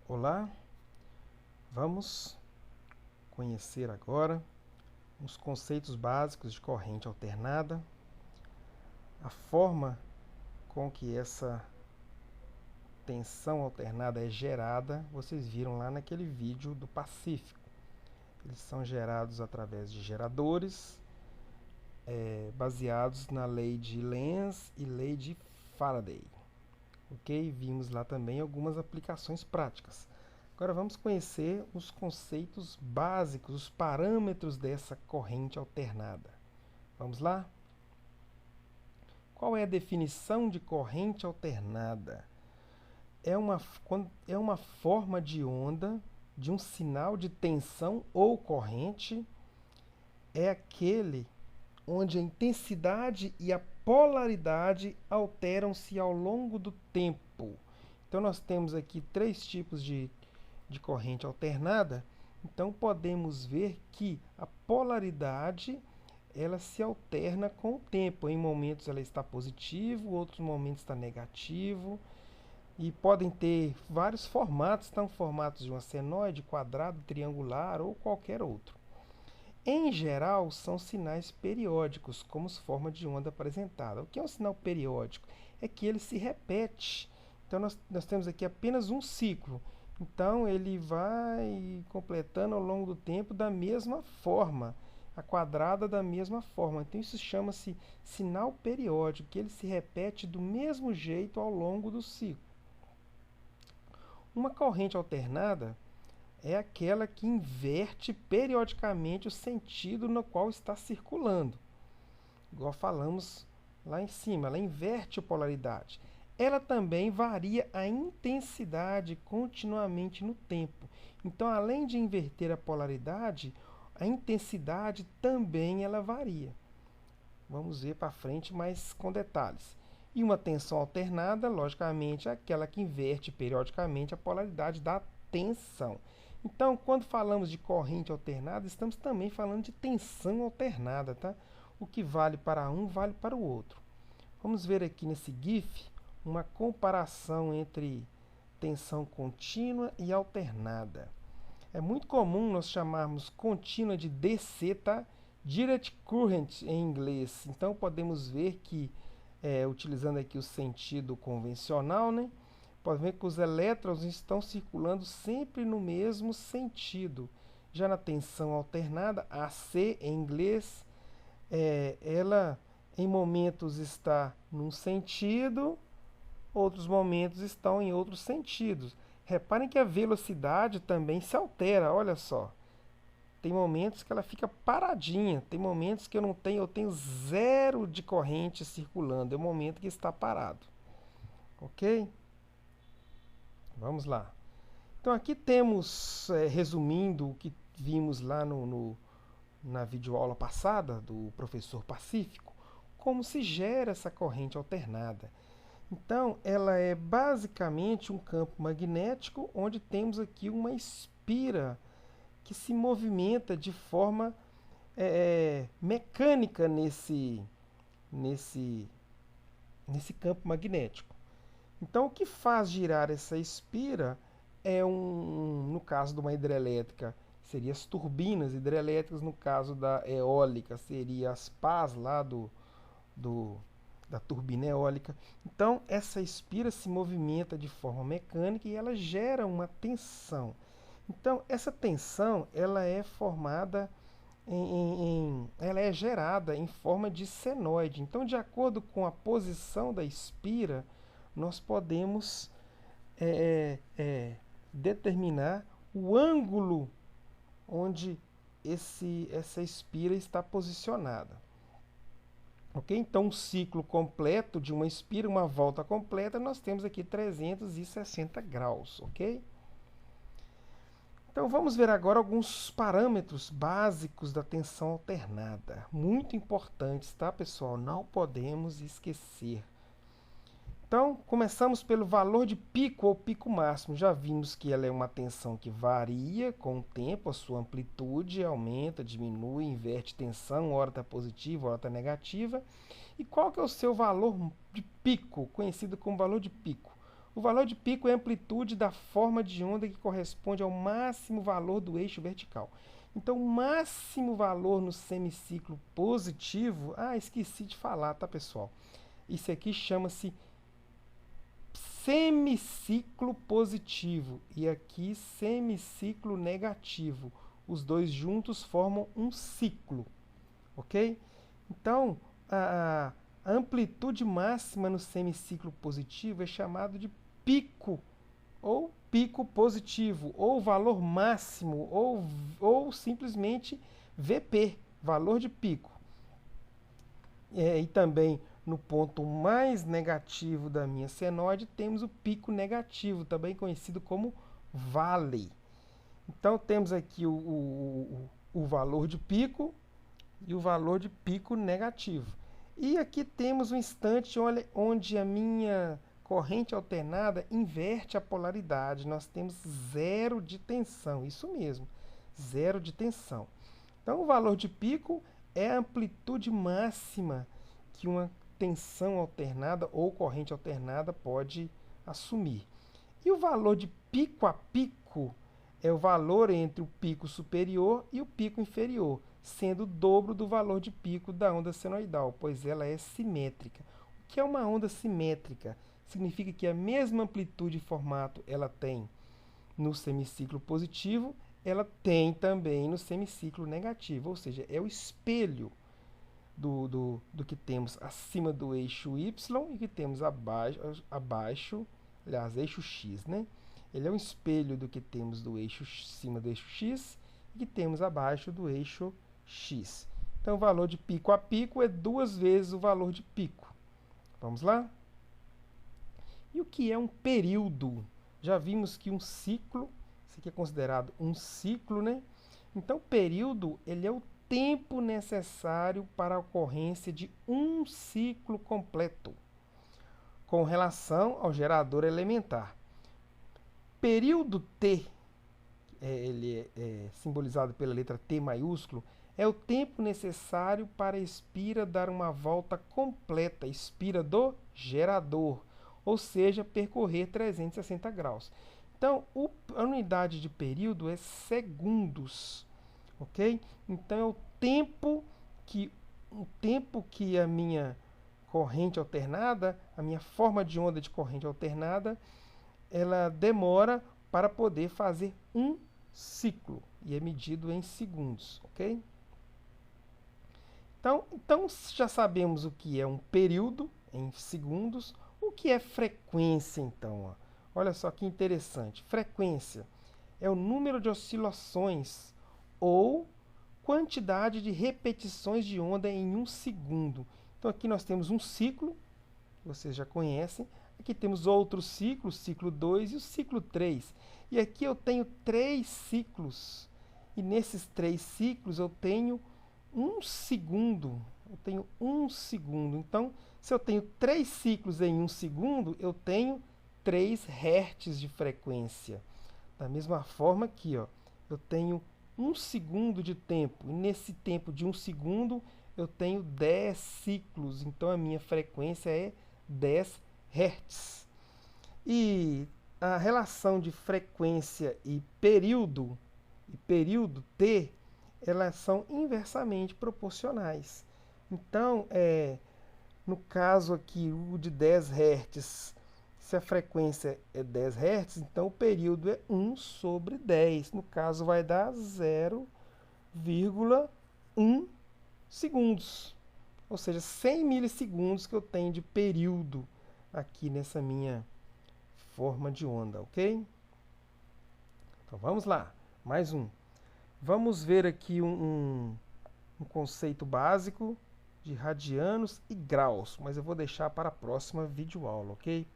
Olá, vamos conhecer agora os conceitos básicos de corrente alternada, a forma com que essa tensão alternada é gerada. Vocês viram lá naquele vídeo do Pacífico. Eles são gerados através de geradores, baseados na lei de Lenz e lei de Faraday. Ok? Vimos lá também algumas aplicações práticas. Agora vamos conhecer os conceitos básicos, os parâmetros dessa corrente alternada. Vamos lá? Qual é a definição de corrente alternada? É uma forma de onda de um sinal de tensão ou corrente. É aquele onde a intensidade e a polaridade alteram-se ao longo do tempo. Então nós temos aqui três tipos de corrente alternada. Então podemos ver que a polaridade ela se alterna com o tempo. Em momentos ela está positivo, outros momentos está negativo. E podem ter vários formatos, então formatos de uma senoide, quadrado, triangular ou qualquer outro. Em geral, são sinais periódicos, como forma de onda apresentada. O que é um sinal periódico? É que ele se repete. Então, nós temos aqui apenas um ciclo. Então, ele vai completando ao longo do tempo da mesma forma, a quadrada da mesma forma. Então, isso chama-se sinal periódico, que ele se repete do mesmo jeito ao longo do ciclo. Uma corrente alternada é aquela que inverte periodicamente o sentido no qual está circulando. Igual falamos lá em cima, ela inverte a polaridade. Ela também varia a intensidade continuamente no tempo. Então, além de inverter a polaridade, a intensidade também ela varia. Vamos ver para frente, mas com detalhes. E uma tensão alternada, logicamente, é aquela que inverte periodicamente a polaridade da tensão. Então, quando falamos de corrente alternada, estamos também falando de tensão alternada, tá? O que vale para um, vale para o outro. Vamos ver aqui nesse GIF uma comparação entre tensão contínua e alternada. É muito comum nós chamarmos contínua de DC, tá? Direct Current em inglês. Então, podemos ver que, utilizando aqui o sentido convencional, né? Pode ver que os elétrons estão circulando sempre no mesmo sentido. Já na tensão alternada, AC em inglês, ela em momentos está num sentido, outros momentos estão em outros sentidos. Reparem que a velocidade também se altera, olha só. Tem momentos que ela fica paradinha, tem momentos que eu tenho zero de corrente circulando, é o momento que está parado. Ok? Vamos lá. Então aqui temos, resumindo o que vimos lá na videoaula passada do professor Pacífico, como se gera essa corrente alternada. Então, ela é basicamente um campo magnético onde temos aqui uma espira que se movimenta de forma mecânica nesse, nesse campo magnético. Então, o que faz girar essa espira no caso de uma hidrelétrica, seria as turbinas hidrelétricas, no caso da eólica, seria as pás lá do, da turbina eólica. Então, essa espira se movimenta de forma mecânica e ela gera uma tensão. Então, essa tensão ela é formada ela é gerada em forma de senoide. Então, de acordo com a posição da espira, nós podemos determinar o ângulo onde essa espira está posicionada. Ok? Então, um ciclo completo de uma espira, uma volta completa, nós temos aqui 360 graus. Ok? Então, vamos ver agora alguns parâmetros básicos da tensão alternada. Muito importantes, tá, pessoal? Não podemos esquecer. Então, começamos pelo valor de pico ou pico máximo. Já vimos que ela é uma tensão que varia com o tempo, a sua amplitude aumenta, diminui, inverte tensão, hora está positiva, hora está negativa. E qual que é o seu valor de pico, conhecido como valor de pico? O valor de pico é a amplitude da forma de onda que corresponde ao máximo valor do eixo vertical. Então, o máximo valor no semiciclo positivo... Ah, esqueci de falar, tá, pessoal? Isso aqui chama-se semiciclo positivo e aqui semiciclo negativo. Os dois juntos formam um ciclo, ok? Então, a amplitude máxima no semiciclo positivo é chamado de pico, ou pico positivo, ou valor máximo, ou simplesmente VP, valor de pico. E também no ponto mais negativo da minha senoide temos o pico negativo, também conhecido como vale. Então temos aqui o valor de pico e o valor de pico negativo. E aqui temos um instante onde a minha corrente alternada inverte a polaridade. Nós temos zero de tensão, isso mesmo, zero de tensão. Então o valor de pico é a amplitude máxima que uma tensão alternada ou corrente alternada pode assumir. E o valor de pico a pico é o valor entre o pico superior e o pico inferior, sendo o dobro do valor de pico da onda senoidal, pois ela é simétrica. O que é uma onda simétrica? Significa que a mesma amplitude e formato ela tem no semiciclo positivo, ela tem também no semiciclo negativo, ou seja, é o espelho do que temos acima do eixo Y e que temos abaixo, aliás, eixo X, né? Ele é um espelho do que temos do eixo acima do eixo X e que temos abaixo do eixo X. Então, o valor de pico a pico é 2 vezes o valor de pico. Vamos lá? E o que é um período? Já vimos que um ciclo, isso aqui é considerado um ciclo, né? Então, período, ele é o tempo necessário para a ocorrência de um ciclo completo, com relação ao gerador elementar. Período T, ele é simbolizado pela letra T maiúsculo, é o tempo necessário para a espira dar uma volta completa, espira do gerador, ou seja, percorrer 360 graus. Então, a unidade de período é segundos, ok? Então, é o tempo que a minha corrente alternada, a minha forma de onda de corrente alternada, ela demora para poder fazer um ciclo, e é medido em segundos, ok? Então já sabemos o que é um período em segundos. O que é frequência, então? Olha só que interessante. Frequência é o número de oscilações ou quantidade de repetições de onda em um segundo. Então aqui nós temos um ciclo, que vocês já conhecem. Aqui temos outro ciclo, o ciclo 2 e o ciclo 3. E aqui eu tenho 3 ciclos. E nesses 3 ciclos eu tenho um segundo. Então, se eu tenho 3 ciclos em um segundo, eu tenho 3 Hz de frequência. Da mesma forma aqui, ó, eu tenho 1 segundo de tempo. E nesse tempo de 1 segundo, eu tenho 10 ciclos. Então, a minha frequência é 10 Hz. E a relação de frequência e período T, elas são inversamente proporcionais. Então, no caso aqui, o de 10 Hz, se a frequência é 10 Hz, então o período é 1 sobre 10. No caso, vai dar 0,1 segundos. Ou seja, 100 milissegundos que eu tenho de período aqui nessa minha forma de onda, ok? Então, vamos lá. Mais um. Vamos ver aqui um conceito básico de radianos e graus, mas eu vou deixar para a próxima videoaula, ok?